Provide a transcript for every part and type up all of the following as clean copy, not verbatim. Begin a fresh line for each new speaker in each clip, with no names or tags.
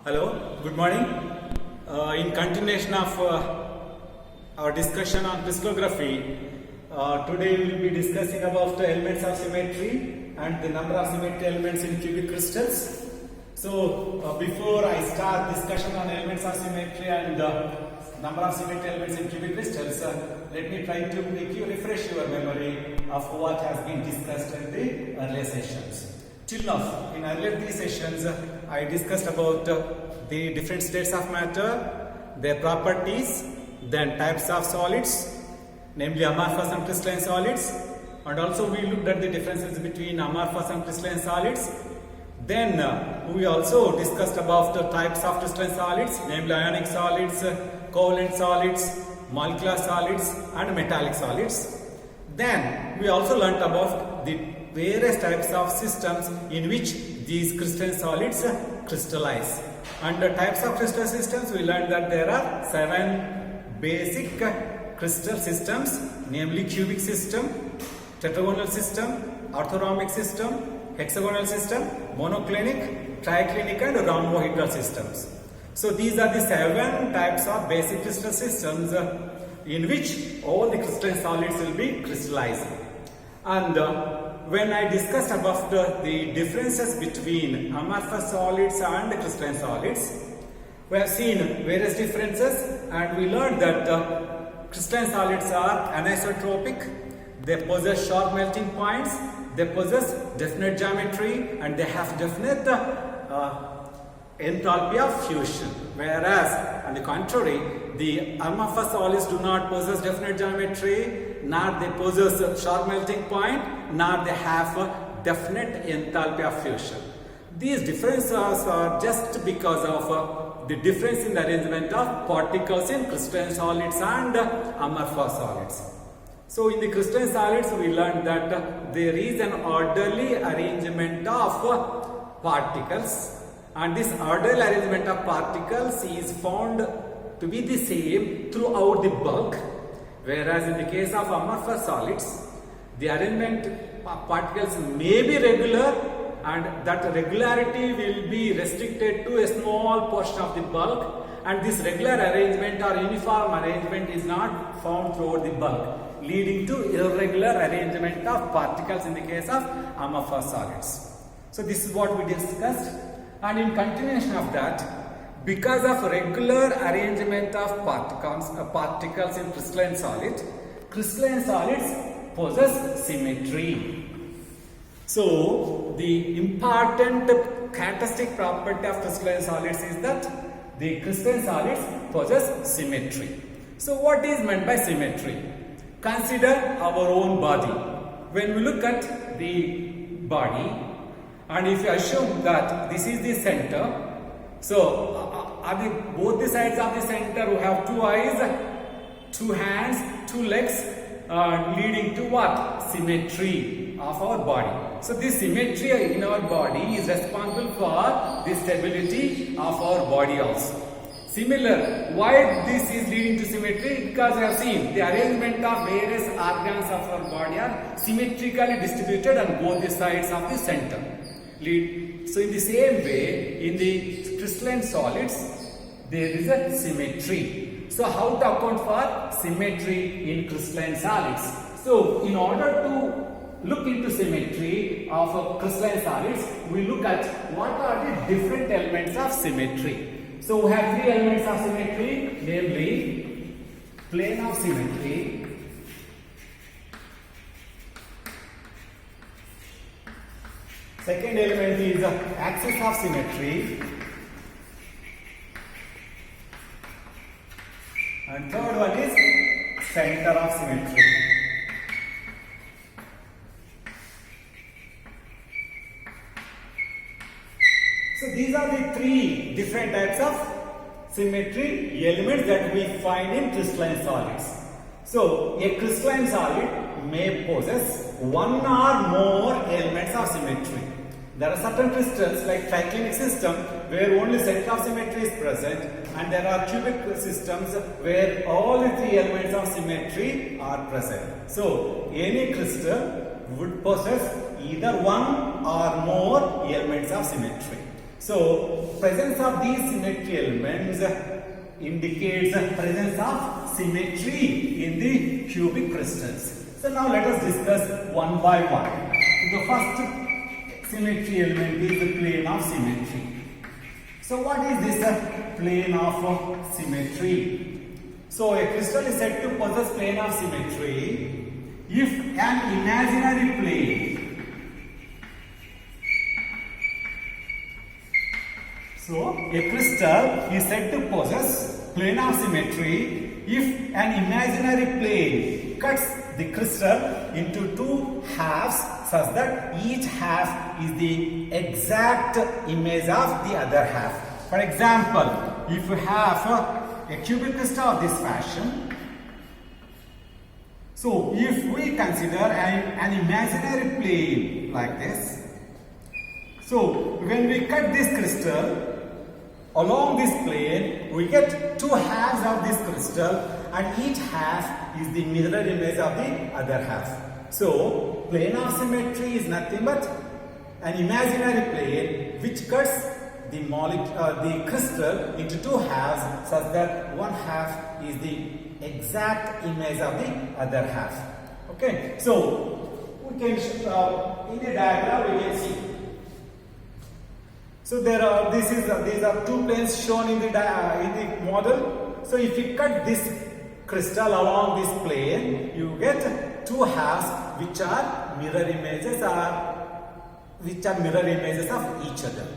Hello, good morning. In continuation of our discussion on crystallography, today we will be discussing about the elements of symmetry and the number of symmetry elements in cubic crystals. So, before I start discussion on elements of symmetry and number of symmetry elements in cubic crystals, let me try to make you refresh your memory of what has been discussed in the earlier sessions. Till now, in earlier three sessions, I discussed about the different states of matter, their properties, then types of solids, namely amorphous and crystalline solids, and also we looked at the differences between amorphous and crystalline solids. Then we also discussed about the types of crystalline solids, namely ionic solids, covalent solids, molecular solids, and metallic solids. Then we also learnt about the various types of systems in which these crystalline solids crystallize. Under types of crystal systems, we learned that there are 7 basic crystal systems, namely cubic system, tetragonal system, orthorhombic system, hexagonal system, monoclinic, triclinic, and rhombohedral systems. So these are the 7 types of basic crystal systems in which all the crystalline solids will be crystallized. And when I discussed about the differences between amorphous solids and crystalline solids, we have seen various differences and we learned that crystalline solids are anisotropic, they possess sharp melting points, they possess definite geometry, and they have definite enthalpy of fusion. Whereas, on the contrary, the amorphous solids do not possess definite geometry, nor they possess sharp melting point, nor they have a definite enthalpy of fusion. These differences are just because of the difference in the arrangement of particles in crystalline solids and amorphous solids. So in the crystalline solids, we learned that there is an orderly arrangement of particles, and this orderly arrangement of particles is found to be the same throughout the bulk, whereas in the case of amorphous solids, the arrangement of particles may be regular, and that regularity will be restricted to a small portion of the bulk, and this regular arrangement or uniform arrangement is not found throughout the bulk, leading to irregular arrangement of particles in the case of amorphous solids. So this is what we discussed, and in continuation of that, because of regular arrangement of particles in crystalline solids possess symmetry. So the important characteristic property of crystalline solids is that the crystalline solids possess symmetry. So what is meant by symmetry? Consider our own body. When we look at the body, and if you assume that this is the center, so both the sides of the center we have 2 eyes, 2 hands, 2 legs, leading to what? Symmetry of our body. So this symmetry in our body is responsible for the stability of our body also. Similar, why this is leading to symmetry? Because we have seen the arrangement of various organs of our body are symmetrically distributed on both the sides of the center. So in the same way, in the crystalline solids, there is a symmetry. So how to account for symmetry in crystalline solids? So in order to look into symmetry of crystalline solids, we look at what are the different elements of symmetry. So we have 3 elements of symmetry, namely plane of symmetry, second element is axis of symmetry, and third one is center of symmetry. So these are the 3 different types of symmetry elements that we find in crystalline solids. So a crystalline solid may possess 1 or more elements of symmetry. There are certain crystals like triclinic system where only center of symmetry is present, and there are cubic systems where all the 3 elements of symmetry are present. So any crystal would possess either 1 or more elements of symmetry. So presence of these symmetry elements indicates the presence of symmetry in the cubic crystals. So now let us discuss one by one. The first symmetry element is the plane of symmetry. So what is this plane of symmetry? So a crystal is said to possess plane of symmetry if an imaginary plane. So a crystal is said to possess plane of symmetry if an imaginary plane cuts the crystal into two halves such that each half is the exact image of the other half. For example, if you have a cubic crystal of this fashion, so if we consider an imaginary plane like this, so when we cut this crystal along this plane, we get two halves of this crystal and each half is the mirror image of the other half. So plane of symmetry is nothing but an imaginary plane which cuts the crystal into two halves such that one half is the exact image of the other half. Okay, so we can in the diagram we can see. So these are two planes shown in the model. So if you cut this crystal along this plane, you get two halves which are mirror images of each other.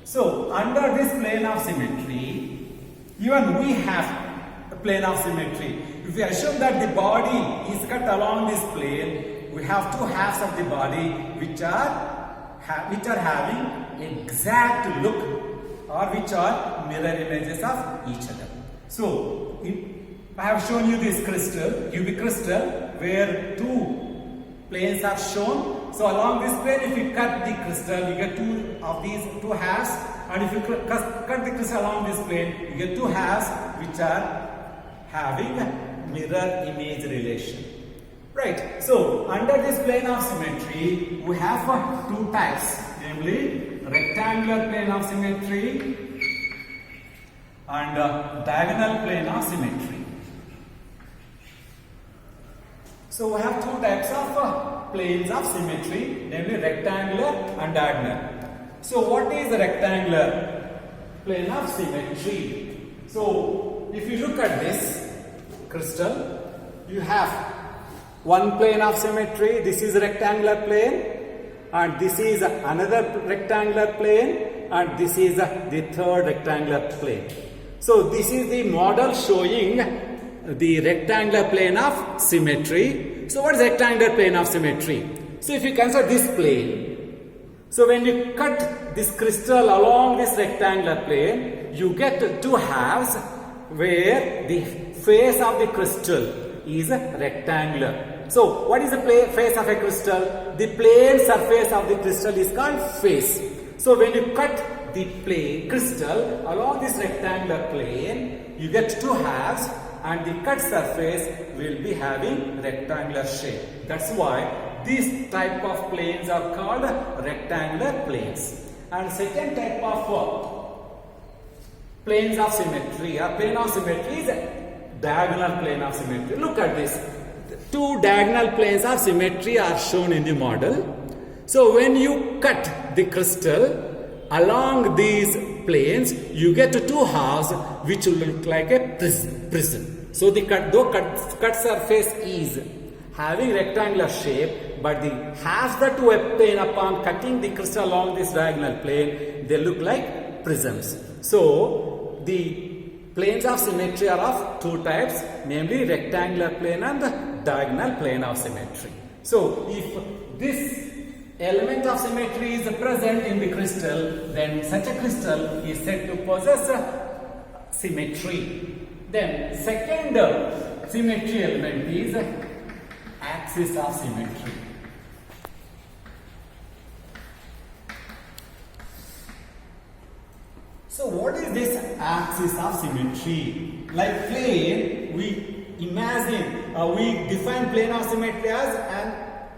So under this plane of symmetry, even we have a plane of symmetry. If we assume that the body is cut along this plane, we have two halves of the body which are having exact look or which are mirror images of each other. So I have shown you this cubic crystal where two planes are shown. So along this plane, if you cut the crystal, you get two of these two halves, and if you cut the crystal along this plane, you get two halves which are having mirror image relation. Right. So under this plane of symmetry, we have two types, namely rectangular plane of symmetry and diagonal plane of symmetry. So we have two types of planes of symmetry, namely rectangular and diagonal. So what is the rectangular plane of symmetry? So if you look at this crystal, you have one plane of symmetry. This is a rectangular plane, and this is another rectangular plane, and this is the third rectangular plane. So this is the model showing the rectangular plane of symmetry. So what is rectangular plane of symmetry? So if you consider this plane, so when you cut this crystal along this rectangular plane, you get two halves where the face of the crystal is rectangular. So what is the face of a crystal? The plane surface of the crystal is called face. So when you cut the crystal along this rectangular plane, you get two halves and the cut surface will be having rectangular shape. That's why these type of planes are called rectangular planes. And second type of planes of symmetry or plane of symmetry is diagonal plane of symmetry. Look at this. Two diagonal planes of symmetry are shown in the model. So when you cut the crystal along these planes, you get two halves which will look like a prism. So the cut surface is having rectangular shape, but the halves that you obtain upon cutting the crystal along this diagonal plane, they look like prisms. So the planes of symmetry are of two types, namely rectangular plane and diagonal plane of symmetry. So if this element of symmetry is present in the crystal, then such a crystal is said to possess symmetry. Then second symmetry element is axis of symmetry. So what is this axis of symmetry? Like plane, we define plane of symmetry as an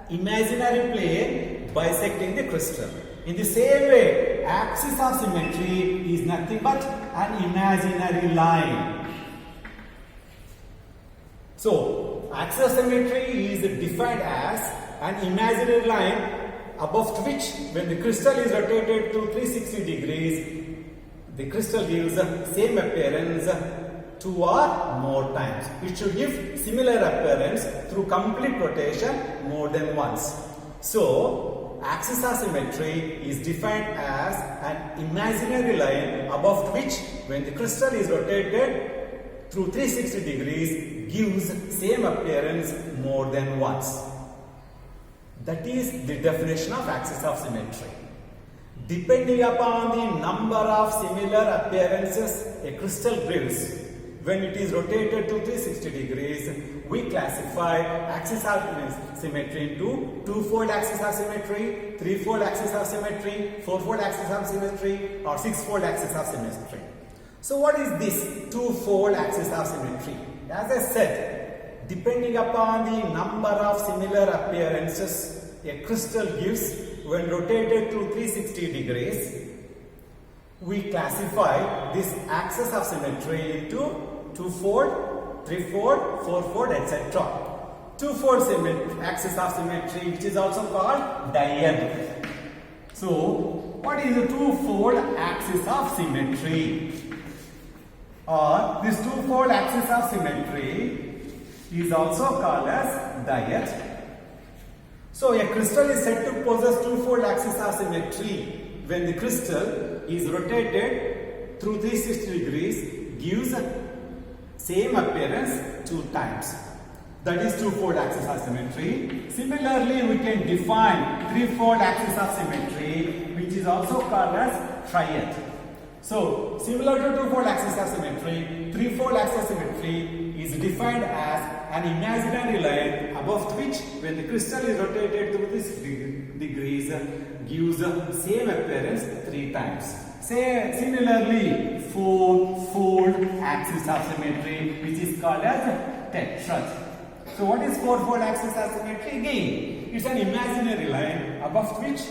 imaginary plane bisecting the crystal. In the same way, axis of symmetry is nothing but an imaginary line. So, axis of symmetry is defined as an imaginary line above which, when the crystal is rotated to 360 degrees, the crystal gives the same appearance 2 or more times. It should give similar appearance through complete rotation more than once. So, axis of symmetry is defined as an imaginary line above which, when the crystal is rotated through 360 degrees, gives same appearance more than once. That is the definition of axis of symmetry. Depending upon the number of similar appearances a crystal gives, when it is rotated to 360 degrees, we classify axis of symmetry into two-fold axis of symmetry, three-fold axis of symmetry, four-fold axis of symmetry, or six-fold axis of symmetry. So what is this two-fold axis of symmetry? As I said, depending upon the number of similar appearances a crystal gives when rotated to 360 degrees, we classify this axis of symmetry into two-fold, three-fold, four-fold, etc. Two-fold axis of symmetry, which is also called dyad. So, what is the two-fold axis of symmetry? Or this two-fold axis of symmetry is also called as dyad. So, a crystal is said to possess two-fold axis of symmetry when the crystal is rotated through 360 degrees, gives same appearance 2 times. That is two-fold axis of symmetry. Similarly, we can define three-fold axis of symmetry, which is also called as triad. So, similar to two-fold axis of symmetry, three-fold axis of symmetry is defined as an imaginary line above which, when the crystal is rotated through this degrees, gives the same appearance 3 times. Similarly, four-fold axis of symmetry, which is called as tetrad. So, what is four-fold axis of symmetry? Again, it's an imaginary line above which,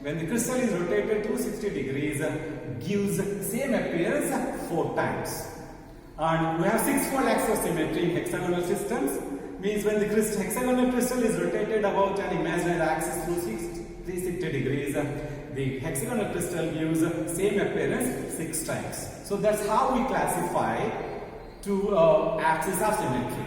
when the crystal is rotated 360 degrees, gives same appearance 4 times. And we have six-fold axis of symmetry in hexagonal systems. Means when the hexagonal crystal is rotated about an imaginary axis through 360 degrees, the hexagonal crystal gives same appearance 6 times. So that's how we classify two axes of symmetry.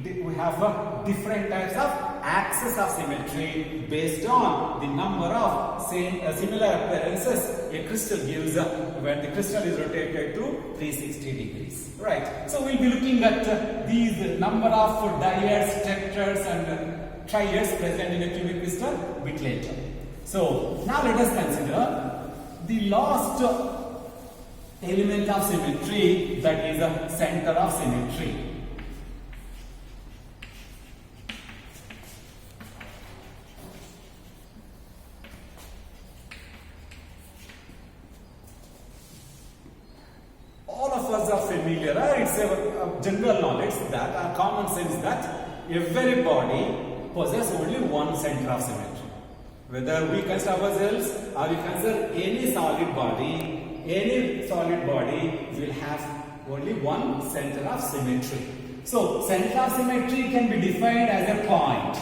We have different types of axes of symmetry based on the number of similar appearances a crystal gives when the crystal is rotated to 360 degrees. Right. So we'll be looking at these number of dyads, tetrads and triads present in a cubic crystal a bit later. So now let us consider the last element of symmetry, that is the center of symmetry. All of us are familiar, it's a general knowledge that, our common sense that every body possesses only one center of symmetry. Whether we consider ourselves or we consider any solid body will have only one center of symmetry. So, center of symmetry can be defined as a point.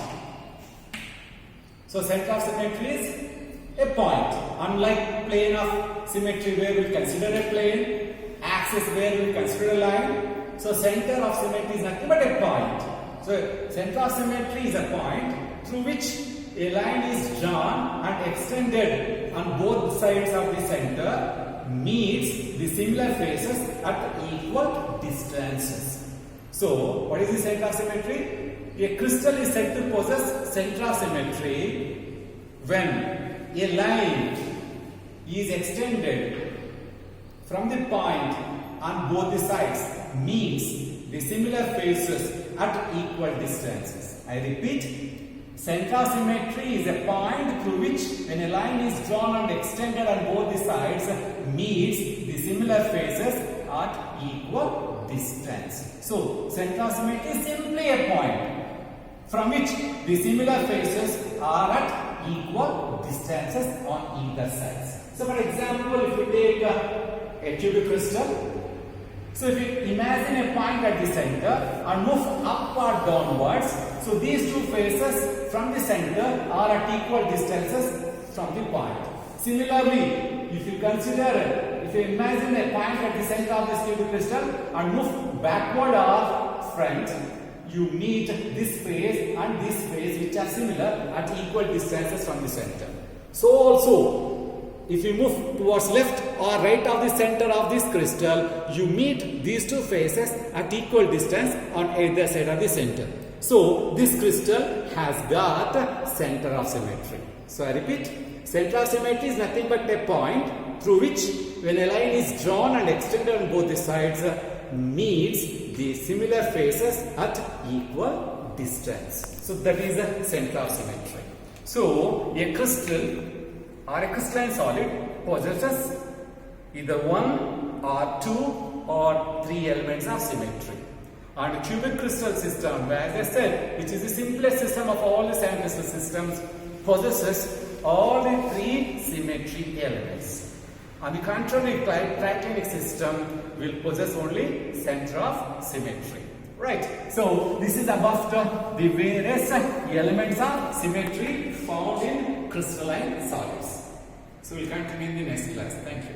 So, center of symmetry is a point. Unlike plane of symmetry where we consider a plane, axis where we consider a line. So, center of symmetry is nothing but a point. So, center of symmetry is a point through which a line is drawn and extended on both sides of the center, meets the similar faces at equal distances. So, what is the center of symmetry? A crystal is said to possess center of symmetry when a line is extended from the point on both the sides, meets the similar faces at equal distances. I repeat, center of symmetry is a point through which, when a line is drawn and extended on both the sides, meets the similar faces at equal distance. So, center of symmetry is simply a point from which the similar faces are at equal distances on either sides. So for example, if you take a cubic crystal, so if you imagine a point at the center and move up or downwards, so these two faces from the center are at equal distances from the point. Similarly, if you imagine a point at the center of this cubic crystal and move backward or front, you meet this face and this face which are similar at equal distances from the center. So also, if you move towards left or right of the center of this crystal, you meet these two faces at equal distance on either side of the center. So this crystal has got center of symmetry. So I repeat, center of symmetry is nothing but a point through which when a line is drawn and extended on both the sides meets the similar faces at equal distance. So that is the center of symmetry. So a crystal or a crystalline solid possesses either one or two or three elements of symmetry. And a cubic crystal system, as I said, which is the simplest system of all the sand crystal systems, possesses all the three symmetry elements. On the contrary, triclinic system will possess only center of symmetry. Right. So this is about the various elements of symmetry found in crystalline solids. So we'll continue in the next class. Thank you.